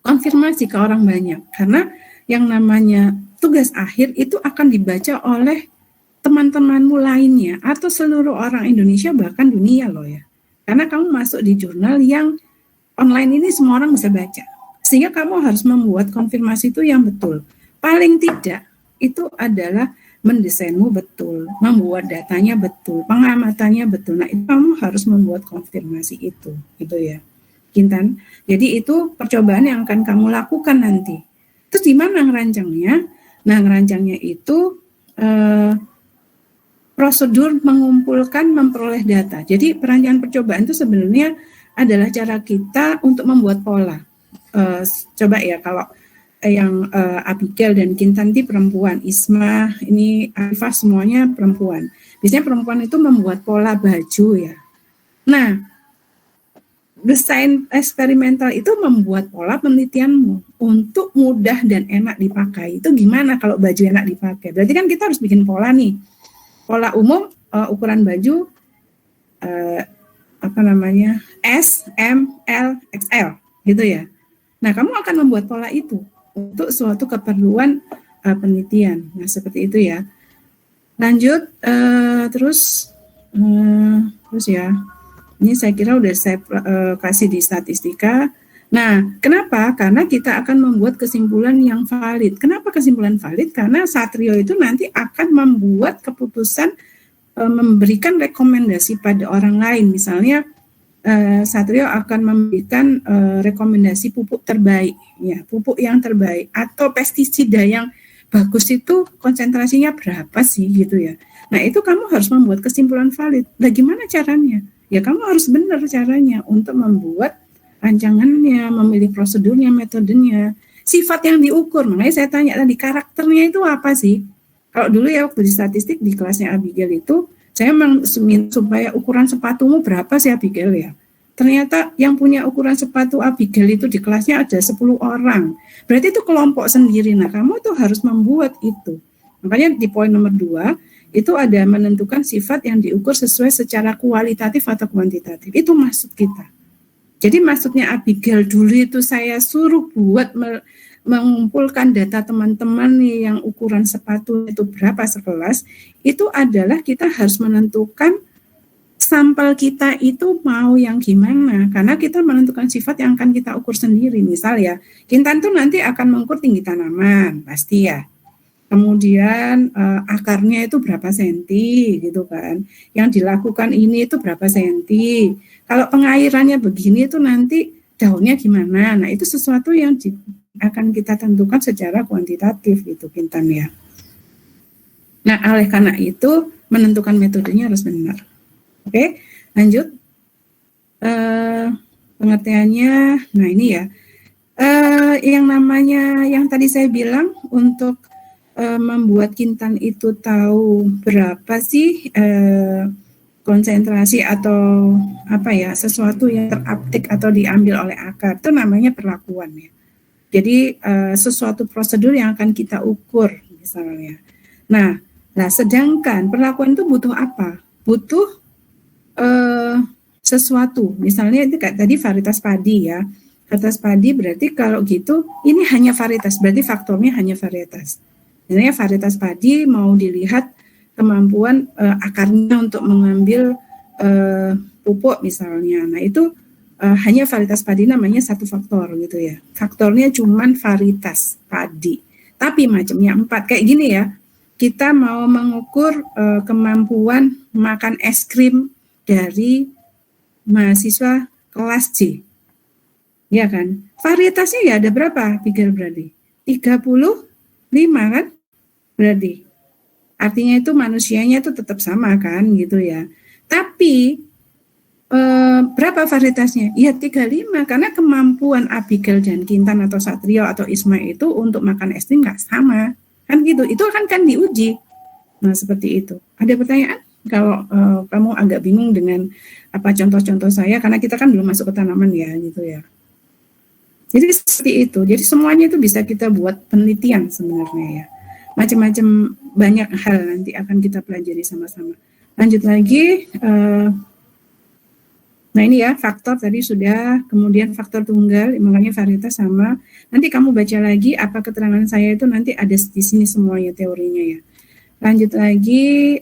konfirmasi ke orang banyak. Karena yang namanya tugas akhir itu akan dibaca oleh teman-temanmu lainnya atau seluruh orang Indonesia bahkan dunia loh ya. Karena kamu masuk di jurnal yang online ini semua orang bisa baca. Sehingga kamu harus membuat konfirmasi itu yang betul. Paling tidak itu adalah mendesainmu betul, membuat datanya betul, pengamatannya betul. Nah, itu kamu harus membuat konfirmasi itu, gitu ya, Kintan. Jadi itu percobaan yang akan kamu lakukan nanti. Terus di mana ngerancangnya? Nah, ngerancangnya itu prosedur mengumpulkan, memperoleh data. Jadi perancangan percobaan itu sebenarnya adalah cara kita untuk membuat pola. Coba ya, kalau yang Abigail dan Kintanti perempuan, Isma, ini Arifah semuanya perempuan. Biasanya perempuan itu membuat pola baju ya. Nah, desain eksperimental itu membuat pola penelitianmu untuk mudah dan enak dipakai. Itu gimana kalau baju enak dipakai? Berarti kan kita harus bikin pola nih. Pola umum ukuran baju S, M, L, XL gitu ya. Nah, kamu akan membuat pola itu untuk suatu keperluan penelitian. Nah, seperti itu ya. Lanjut, terus ya. Ini saya kira udah saya kasih di statistika. Nah, kenapa? Karena kita akan membuat kesimpulan yang valid. Kenapa kesimpulan valid? Karena Satrio itu nanti akan membuat keputusan, memberikan rekomendasi pada orang lain. Misalnya, Satrio akan memberikan rekomendasi pupuk terbaik, ya, pupuk yang terbaik atau pestisida yang bagus itu konsentrasinya berapa sih gitu ya. Nah, itu kamu harus membuat kesimpulan valid. Nah, gimana caranya? Ya, kamu harus benar caranya untuk membuat rancangannya, memilih prosedurnya, metodenya, sifat yang diukur. Makanya saya tanya tadi, karakternya itu apa sih? Kalau dulu ya waktu di statistik di kelasnya Abigail itu, saya memang supaya ukuran sepatumu berapa sih Abigail ya. Ternyata yang punya ukuran sepatu Abigail itu di kelasnya ada 10 orang. Berarti itu kelompok sendiri. Nah, kamu tuh harus membuat itu. Makanya di poin nomor 2, itu ada menentukan sifat yang diukur sesuai secara kualitatif atau kuantitatif. Itu maksud kita. Jadi maksudnya Abigail dulu itu saya suruh buat mengumpulkan data teman-teman nih yang ukuran sepatu itu berapa sekelas, itu adalah kita harus menentukan sampel kita itu mau yang gimana, karena kita menentukan sifat yang akan kita ukur sendiri. Misal ya, Kintan tuh nanti akan mengukur tinggi tanaman, pasti ya. Kemudian akarnya itu berapa senti gitu kan. Yang dilakukan ini itu berapa senti. Kalau pengairannya begini itu nanti daunnya gimana. Nah, itu sesuatu yang akan kita tentukan secara kuantitatif gitu, Kintan ya. Nah, oleh karena itu menentukan metodenya harus benar. Oke, lanjut. Pengertiannya, nah ini ya. Yang namanya, yang tadi saya bilang untuk membuat Kintan itu tahu berapa sih konsentrasi atau apa ya, sesuatu yang teraptik atau diambil oleh akar, itu namanya perlakuan ya. Jadi sesuatu prosedur yang akan kita ukur misalnya. Nah, sedangkan perlakuan itu butuh apa? Butuh sesuatu. Misalnya itu kayak tadi varietas padi ya. Varietas padi berarti kalau gitu ini hanya varietas, berarti faktornya hanya varietas. Sebenarnya varietas padi mau dilihat kemampuan akarnya untuk mengambil pupuk misalnya. Nah, itu hanya varietas padi namanya satu faktor gitu ya. Faktornya cuman varietas padi. Tapi macamnya 4. Kayak gini ya. Kita mau mengukur kemampuan makan es krim dari mahasiswa kelas J. Ya kan? Varietasnya ya ada berapa? Pikir berarti 35 kan? Berarti artinya itu manusianya itu tetap sama kan gitu ya. Tapi berapa varietasnya? Ya 35, karena kemampuan Abigail dan Kintan atau Satrio atau Isma itu untuk makan es krim nggak sama. Kan gitu, itu kan diuji. Nah, seperti itu. Ada pertanyaan? Kalau kamu agak bingung dengan apa contoh-contoh saya, karena kita kan belum masuk ke tanaman ya, gitu ya. Jadi seperti itu. Jadi semuanya itu bisa kita buat penelitian sebenarnya ya. Macam-macam banyak hal nanti akan kita pelajari sama-sama. Lanjut lagi. Nah ini ya, faktor tadi sudah, kemudian faktor tunggal, makanya varietas sama. Nanti kamu baca lagi apa keterangan saya itu nanti ada di sini semuanya teorinya ya. Lanjut lagi,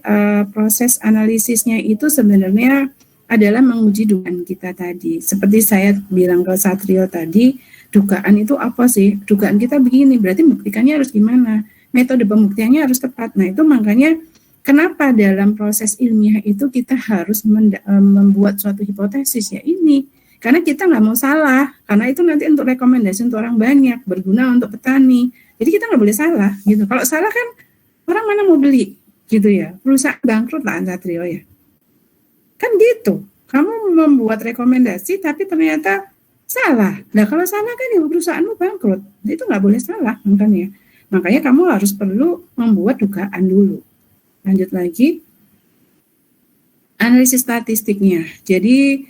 proses analisisnya itu sebenarnya adalah menguji dugaan kita tadi. Seperti saya bilang ke Satrio tadi, dugaan itu apa sih? Dugaan kita begini, berarti buktikannya harus gimana? metode pembuktiannya harus tepat. Nah, itu makanya kenapa dalam proses ilmiah itu kita harus membuat suatu hipotesis ya ini. Karena kita nggak mau salah, karena itu nanti untuk rekomendasi untuk orang banyak, berguna untuk petani. Jadi kita nggak boleh salah gitu. Kalau salah kan orang mana mau beli gitu ya. Perusahaan bangkrut lah Satrio ya. Kan gitu. Kamu membuat rekomendasi tapi ternyata salah. Nah kalau salah kan ya perusahaanmu bangkrut. Itu nggak boleh salah makanya. Makanya kamu harus perlu membuat dugaan dulu. Lanjut lagi, analisis statistiknya. Jadi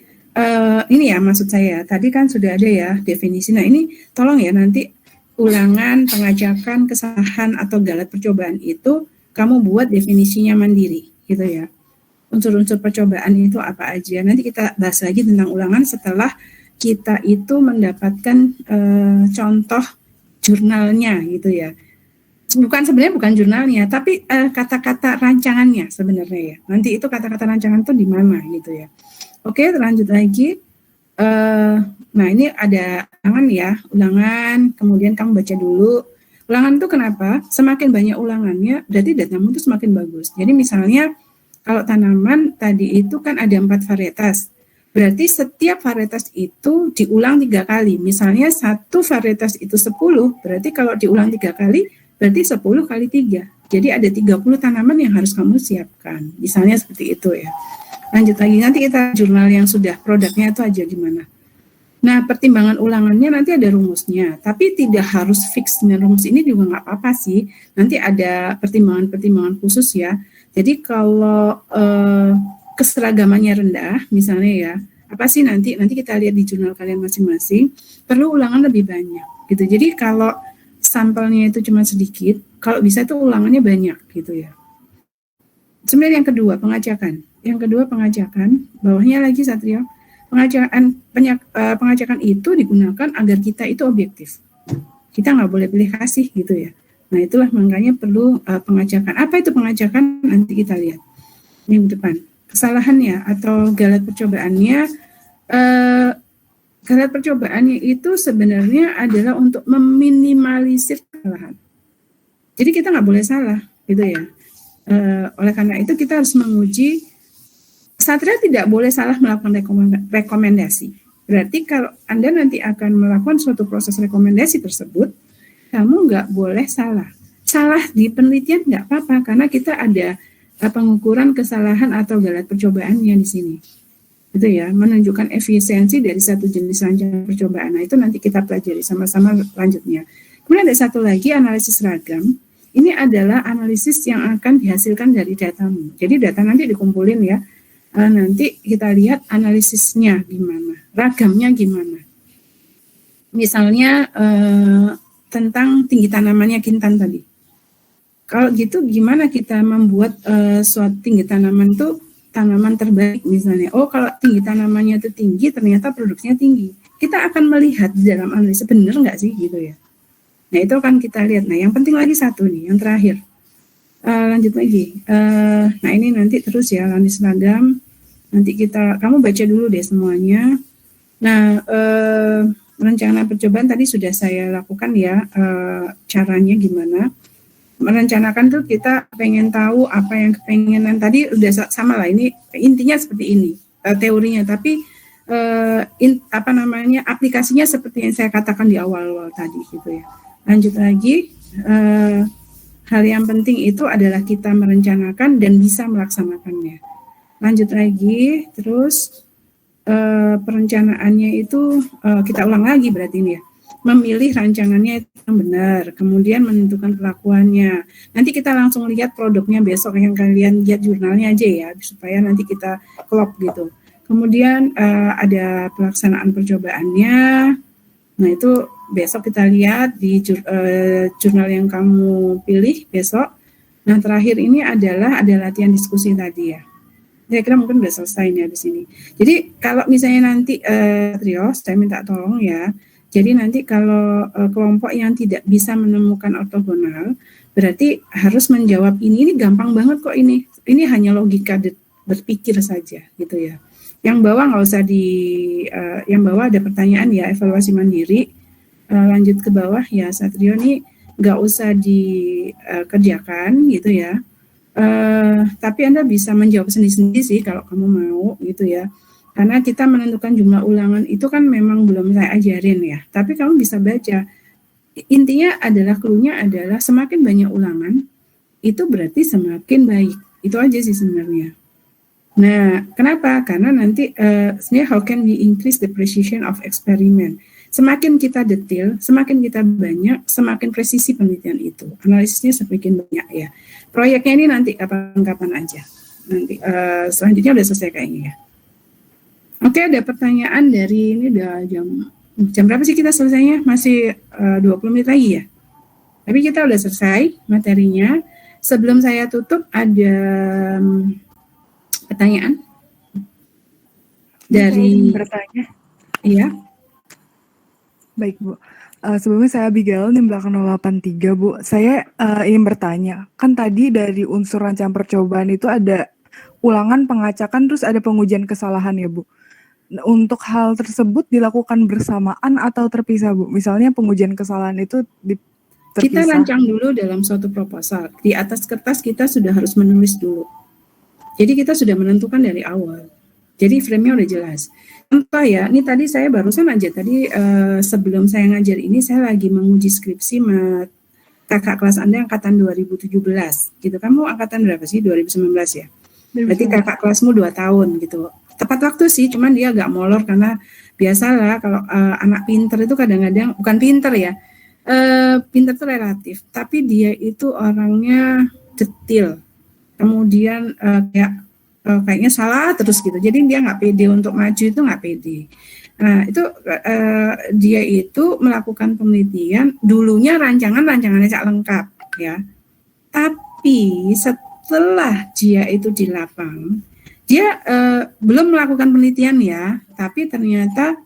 ini ya maksud saya, tadi kan sudah ada ya definisi. Nah ini tolong ya nanti ulangan, pengajakan, kesalahan atau galat percobaan itu kamu buat definisinya mandiri gitu ya. Unsur-unsur percobaan itu apa aja. Nanti kita bahas lagi tentang ulangan setelah kita itu mendapatkan contoh jurnalnya gitu ya. Sebenarnya bukan jurnalnya, tapi kata-kata rancangannya sebenarnya ya. Nanti itu kata-kata rancangan itu di mana gitu ya. Oke, lanjut lagi. Nah ini ada ulangan ya, ulangan. Kemudian kamu baca dulu. Ulangan itu kenapa? Semakin banyak ulangannya, berarti datamu itu semakin bagus. Jadi misalnya kalau tanaman tadi itu kan ada 4 varietas. Berarti setiap varietas itu diulang 3 kali. Misalnya satu varietas itu 10, berarti kalau diulang 3 kali berarti 10 kali 3. Jadi ada 30 tanaman yang harus kamu siapkan. Misalnya seperti itu ya. Lanjut lagi, nanti kita jurnal yang sudah produknya itu aja gimana. Nah, pertimbangan ulangannya nanti ada rumusnya. Tapi tidak harus fix dengan rumus ini juga nggak apa-apa sih. Nanti ada pertimbangan-pertimbangan khusus ya. Jadi kalau keseragamannya rendah, misalnya ya, apa sih nanti kita lihat di jurnal kalian masing-masing, perlu ulangan lebih banyak gitu. Jadi kalau sampelnya itu cuma sedikit, kalau bisa itu ulangannya banyak gitu ya. Sebenarnya yang kedua pengajakan, bawahnya lagi Satrio, pengajakan itu digunakan agar kita itu objektif. Kita nggak boleh pilih kasih gitu ya. Nah itulah makanya perlu pengajakan. Apa itu pengajakan? Nanti kita lihat minggu depan. Kesalahannya atau galat percobaannya, galat percobaannya itu sebenarnya adalah untuk meminimalisir kesalahan. Jadi kita nggak boleh salah, gitu ya. Oleh karena itu kita harus menguji. Satria tidak boleh salah melakukan rekomendasi. Berarti kalau Anda nanti akan melakukan suatu proses rekomendasi tersebut, kamu nggak boleh salah. Salah di penelitian nggak apa-apa, karena kita ada pengukuran kesalahan atau galat percobaannya di sini. Itu ya, menunjukkan efisiensi dari satu jenis rancangan percobaan. Nah, itu nanti kita pelajari sama-sama lanjutnya. Kemudian ada satu lagi, analisis ragam. Ini adalah analisis yang akan dihasilkan dari datamu. Jadi data nanti dikumpulin ya. Nanti kita lihat analisisnya gimana, ragamnya gimana. Misalnya tentang tinggi tanamannya Kintan tadi. Kalau gitu gimana kita membuat suatu tinggi tanaman itu tanaman terbaik misalnya. Oh kalau tinggi tanamannya itu tinggi, ternyata produksinya tinggi. Kita akan melihat di dalam analisis benar nggak sih gitu ya. Nah itu akan kita lihat. Nah yang penting lagi satu nih, yang terakhir. Lanjut lagi. Nah ini nanti terus ya analisis ragam. Nanti kamu baca dulu deh semuanya. Nah rencana percobaan tadi sudah saya lakukan ya, caranya gimana. Merencanakan tuh kita pengen tahu apa yang kepengenan tadi udah sama lah, ini intinya seperti ini teorinya, tapi aplikasinya seperti yang saya katakan di awal-awal tadi gitu ya. Lanjut lagi, hal yang penting itu adalah kita merencanakan dan bisa melaksanakannya. Lanjut lagi, terus perencanaannya itu kita ulang lagi berarti ini ya. Memilih rancangannya yang benar, kemudian menentukan pelakuannya. Nanti kita langsung lihat produknya besok, yang kalian lihat jurnalnya aja ya, supaya nanti kita klop gitu. Kemudian ada pelaksanaan percobaannya. Nah itu besok kita lihat di jurnal yang kamu pilih besok. Nah terakhir ini ada latihan diskusi tadi ya. Kira-kira mungkin udah selesai nih di sini. Jadi kalau misalnya nanti Trio, saya minta tolong ya. Jadi nanti kalau kelompok yang tidak bisa menemukan ortogonal, berarti harus menjawab ini gampang banget kok ini. Ini hanya logika berpikir saja gitu ya. Yang bawah nggak usah yang bawah ada pertanyaan ya, evaluasi mandiri. Lanjut ke bawah ya Satrio nih nggak usah dikerjakan gitu ya. Tapi Anda bisa menjawab sendiri-sendiri sih kalau kamu mau gitu ya. Karena kita menentukan jumlah ulangan itu kan memang belum saya ajarin ya. Tapi kamu bisa baca. Intinya adalah clue-nya adalah semakin banyak ulangan itu berarti semakin baik. Itu aja sih sebenarnya. Nah, kenapa? Karena nanti sebenarnya how can we increase the precision of experiment? Semakin kita detail, semakin kita banyak, semakin presisi penelitian itu. Analisisnya semakin banyak ya. Proyeknya ini nanti kapan-kapan aja. Nanti selanjutnya udah selesai kayaknya ya. Oke, ada pertanyaan dari ini udah jam berapa sih kita selesainya? Masih 20 menit lagi ya. Tapi kita udah selesai materinya. Sebelum saya tutup ada pertanyaan dari bertanya. Iya. Baik, Bu. Sebelumnya saya Abigail, NIM belakang 083, Bu. Saya ingin bertanya, kan tadi dari unsur rancangan percobaan itu ada ulangan, pengacakan, terus ada pengujian kesalahan ya, Bu. Untuk hal tersebut dilakukan bersamaan atau terpisah, Bu? Misalnya pengujian kesalahan itu terpisah. Kita rancang dulu dalam suatu proposal. Di atas kertas kita sudah harus menulis dulu. Jadi kita sudah menentukan dari awal. Jadi frame-nya udah jelas. Contoh ya, ini tadi saya barusan aja tadi sebelum saya ngajar ini saya lagi menguji skripsi kakak kelas Anda angkatan 2017 gitu. Kamu angkatan berapa sih? 2019 ya? Berarti kakak kelasmu 2 tahun gitu. Tepat waktu sih, cuman dia agak molor karena biasalah kalau anak pinter itu kadang-kadang bukan pinter ya. Pinter itu relatif, tapi dia itu orangnya detail. Kemudian kayaknya salah terus gitu. Jadi dia nggak pede untuk maju itu nggak pede. Nah itu dia itu melakukan penelitian dulunya rancangannya cak lengkap ya. Tapi setelah dia itu di lapang, dia belum melakukan penelitian ya. Tapi ternyata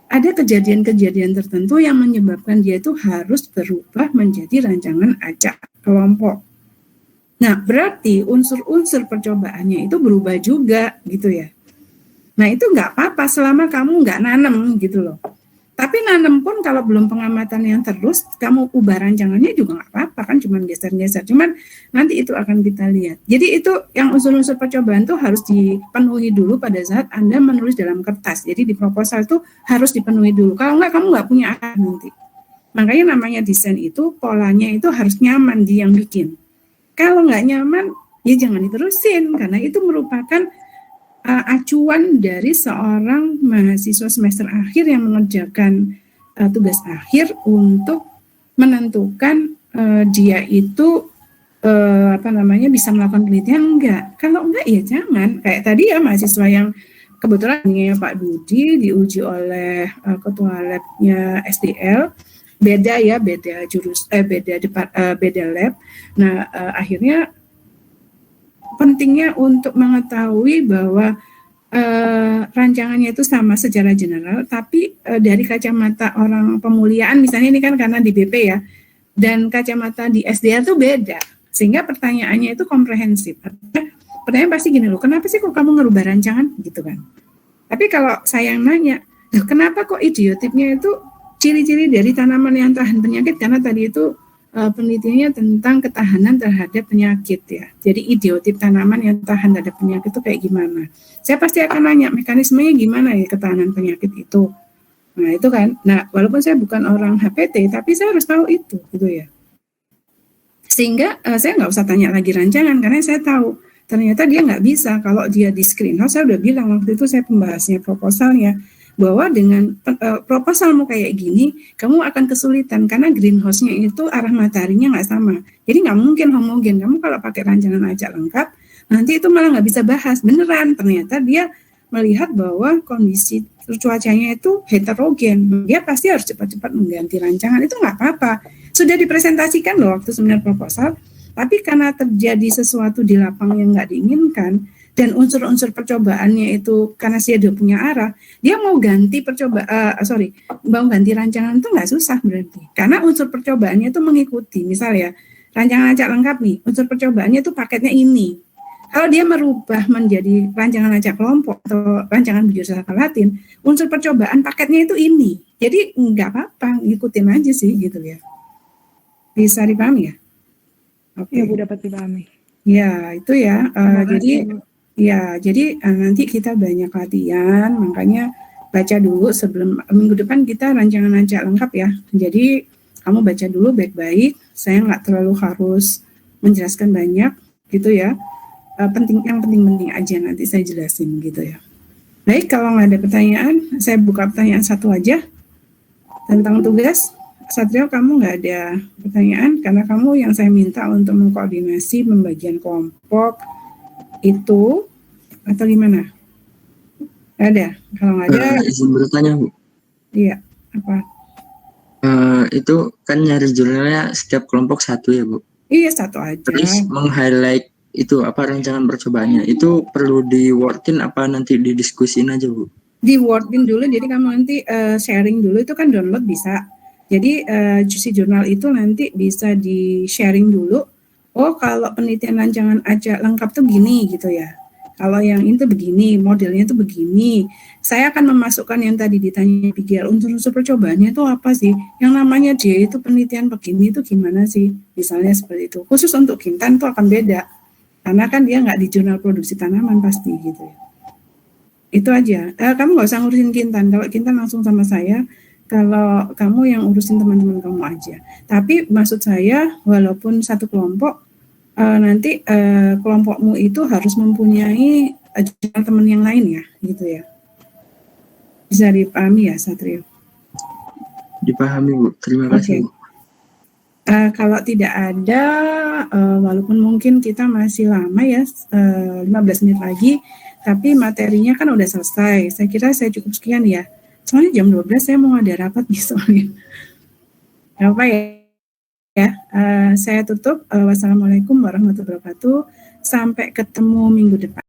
ada kejadian-kejadian tertentu yang menyebabkan dia itu harus berubah menjadi rancangan acak kelompok. Nah, berarti unsur-unsur percobaannya itu berubah juga gitu ya. Nah, itu nggak apa-apa selama kamu nggak nanam gitu loh. Tapi nanam pun kalau belum pengamatan yang terus, kamu ubah rancangannya juga nggak apa-apa kan, cuman geser-geser. Cuman nanti itu akan kita lihat. Jadi itu yang unsur-unsur percobaan tuh harus dipenuhi dulu pada saat Anda menulis dalam kertas. Jadi di proposal itu harus dipenuhi dulu. Kalau nggak, kamu nggak punya akar nanti. Makanya namanya desain itu, polanya itu harus nyaman di yang bikin. Kalau nggak nyaman, ya jangan diterusin, karena itu merupakan acuan dari seorang mahasiswa semester akhir yang mengerjakan tugas akhir untuk menentukan dia itu bisa melakukan penelitian enggak. Kalau enggak ya jangan. Kayak tadi ya mahasiswa yang kebetulan ini Pak Budi diuji oleh ketua labnya SDL, beda ya, beda lab. Nah, akhirnya pentingnya untuk mengetahui bahwa rancangannya itu sama secara general, tapi dari kacamata orang pemuliaan, misalnya ini kan karena di BP ya, dan kacamata di SDR itu beda, sehingga pertanyaannya itu komprehensif. Pertanyaan pasti gini loh, kenapa sih kok kamu ngerubah rancangan gitu kan? Tapi kalau saya yang nanya, kenapa kok idiotipnya itu ciri-ciri dari tanaman yang tahan penyakit, karena tadi itu penelitiannya tentang ketahanan terhadap penyakit ya. Jadi idiotip tanaman yang tahan terhadap penyakit itu kayak gimana? Saya pasti akan nanya mekanismenya gimana ya ketahanan penyakit itu. Nah itu kan. Nah walaupun saya bukan orang HPT, tapi saya harus tahu itu gitu ya. Sehingga saya nggak usah tanya lagi rancangan karena saya tahu ternyata dia nggak bisa kalau dia di screenhouse. Saya udah bilang waktu itu saya pembahasnya proposalnya, bahwa dengan proposalmu kayak gini, kamu akan kesulitan karena greenhouse-nya itu arah mataharinya nggak sama. Jadi nggak mungkin homogen. Kamu kalau pakai rancangan acak lengkap, nanti itu malah nggak bisa bahas. Beneran, ternyata dia melihat bahwa kondisi cuacanya itu heterogen. Dia pasti harus cepat-cepat mengganti rancangan. Itu nggak apa-apa. Sudah dipresentasikan loh waktu seminar proposal, tapi karena terjadi sesuatu di lapang yang nggak diinginkan, dan unsur-unsur percobaannya itu karena dia udah punya arah, dia mau ganti mau ganti rancangan itu nggak susah berarti. Karena unsur percobaannya itu mengikuti, misalnya rancangan acak lengkap nih, unsur percobaannya itu paketnya ini. Kalau dia merubah menjadi rancangan acak kelompok atau rancangan bujur saka Latin, unsur percobaan paketnya itu ini. Jadi nggak apa-apa, ngikutin aja sih gitu ya. Bisa dipahami ya? Oke. Iya Bu, dapat dipahami. Ya, itu ya. Terima Jadi, kasih, Bu. ya, jadi nanti kita banyak latihan, makanya baca dulu sebelum minggu depan kita rancangan ajak lengkap ya. Jadi kamu baca dulu baik-baik. Saya nggak terlalu harus menjelaskan banyak, gitu ya. Yang penting-penting aja nanti saya jelasin gitu ya. Baik, kalau nggak ada pertanyaan, saya buka pertanyaan satu aja tentang tugas. Satrio, kamu nggak ada pertanyaan karena kamu yang saya minta untuk mengkoordinasi pembagian kelompok itu atau gimana? Nggak ada. Kalau nggak ada, izin bertanya Bu. iya apa? Itu kan nyari jurnalnya setiap kelompok satu ya Bu. Iya, satu aja. Terus meng-highlight itu apa rancangan percobaannya itu perlu di wordin apa nanti didiskusin aja Bu? Di wordin dulu, jadi kamu nanti sharing dulu, itu kan download bisa. Jadi Juicy Journal itu nanti bisa di sharing dulu. Oh, kalau penelitian rancangan ajak lengkap tuh gini gitu ya. Kalau yang itu begini, modelnya tuh begini. Saya akan memasukkan yang tadi ditanya Bigel, unsur-unsur percobaannya itu apa sih? Yang namanya D itu penelitian begini itu gimana sih? Misalnya seperti itu. Khusus untuk Kintan tuh akan beda. Karena kan dia nggak di jurnal produksi tanaman pasti gitu ya. Itu aja. Kamu nggak usah ngurusin Kintan. Kalau Kintan langsung sama saya. Kalau kamu yang urusin teman-teman kamu aja. Tapi maksud saya, walaupun satu kelompok, nanti kelompokmu itu harus mempunyai teman yang lain ya, gitu ya. Bisa dipahami ya, Satrio? Dipahami Bu. Terima kasih Bu. Kalau tidak ada, walaupun mungkin kita masih lama ya, 15 menit lagi, tapi materinya kan udah selesai. Saya kira saya cukup sekian ya. Soalnya jam 12 saya mau ada rapat nih soalnya. Gak apa ya. Saya tutup. Wassalamualaikum warahmatullahi wabarakatuh. Sampai ketemu minggu depan.